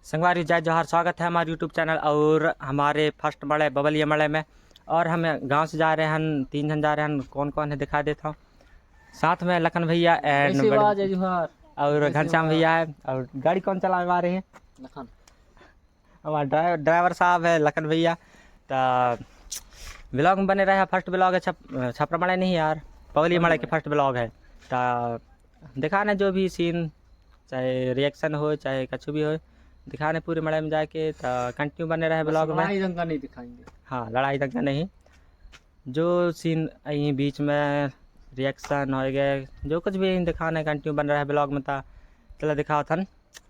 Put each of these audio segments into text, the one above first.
संगवारी जय जोहार। स्वागत है हमारे यूट्यूब चैनल और हमारे फर्स्ट मड़े बबलिया मड़े में। और हम गांव से जा रहे हैं, 3 जन जा रहे हैं। कौन कौन है दिखा देता हूँ। साथ में लखन भैया और घनश्याम भैया है। और गाड़ी कौन चला रहे हैं? लखन। हमारा ड्राइवर साहब है लखन भैया। तो ब्लॉग में बने रहे। फर्स्ट ब्लॉग है छपरा मड़े नहीं यार, बबलिया मड़े के फर्स्ट ब्लॉग है। तो दिखाने जो भी सीन, चाहे रिएक्शन हो चाहे कुछ भी हो, दिखाने पूरे मड़े में जाके। तो कंटिन्यू बने रहे ब्लॉग में। लड़ाई दंगा नहीं दिखाएंगे। हाँ, लड़ाई दंगा नहीं, जो सीन यहीं बीच में रिएक्शन हो गए, जो कुछ भी दिखाने कंटिन्यू बन रहा है ब्लॉग में। था चलो दिखाओ थन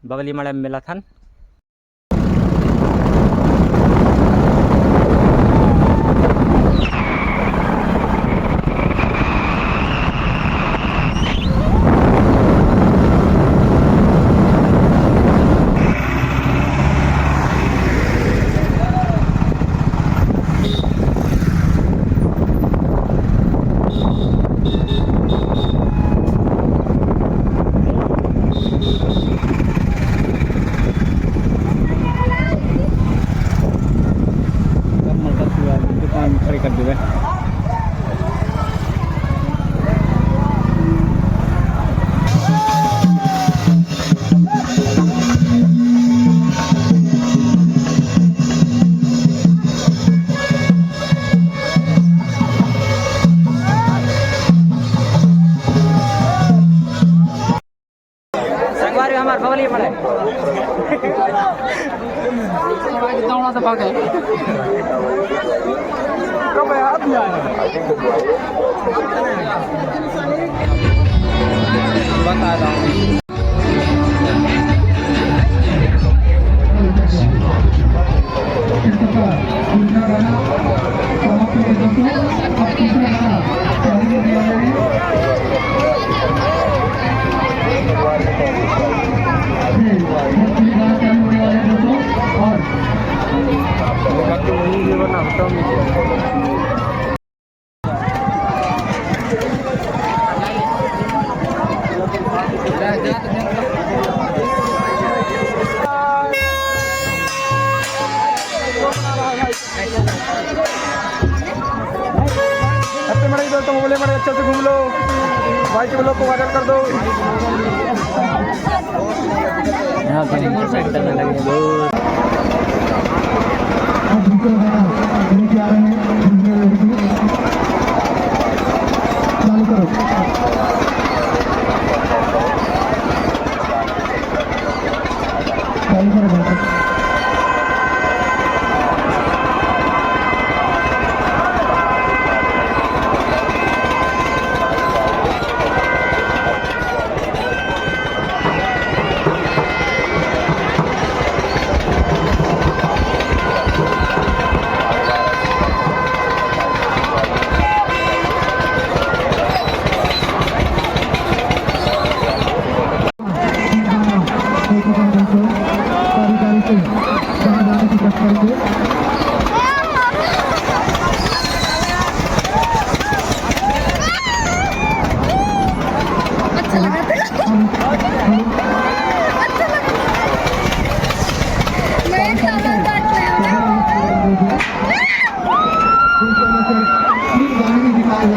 बबली मड़े में मिला थन। कर देवे संगवारी हमार बबली पड़े दौड़ा तो भागे बता रहा हूँ। तो बोले बड़े अच्छे से घूम लो, भाई के ब्लॉग को वायरल कर दो। यहाँ पर मोटरसाइकिल चलने लगे चालू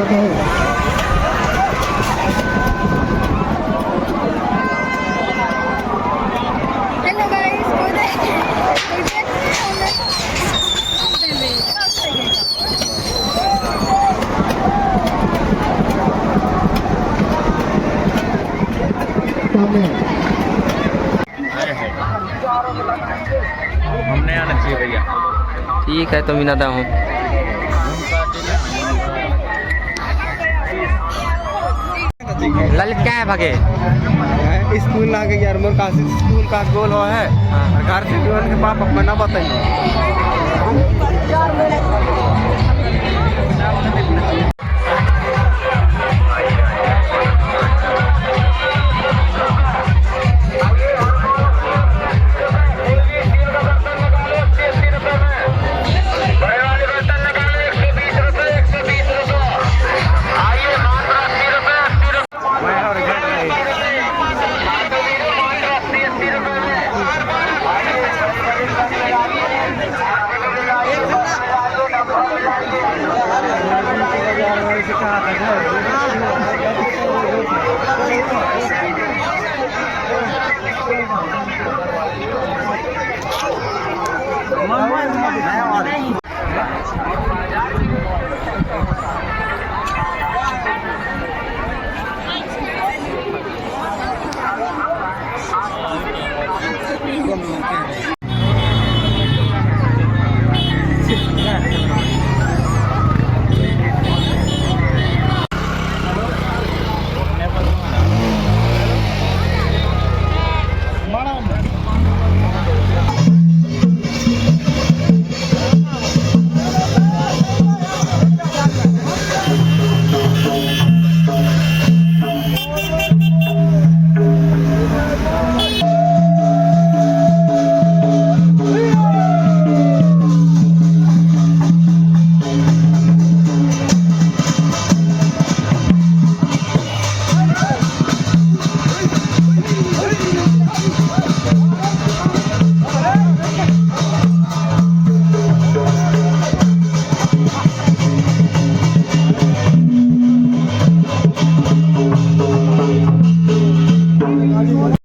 करो। हमने आना चाहिए भैया। ठीक है, तो मीनादा हूँ। ललित क्या है भागे स्कूल ना के यार मोर काशी स्कूल का गोल हो है। घर से गोल के पाप अपना बताइए। है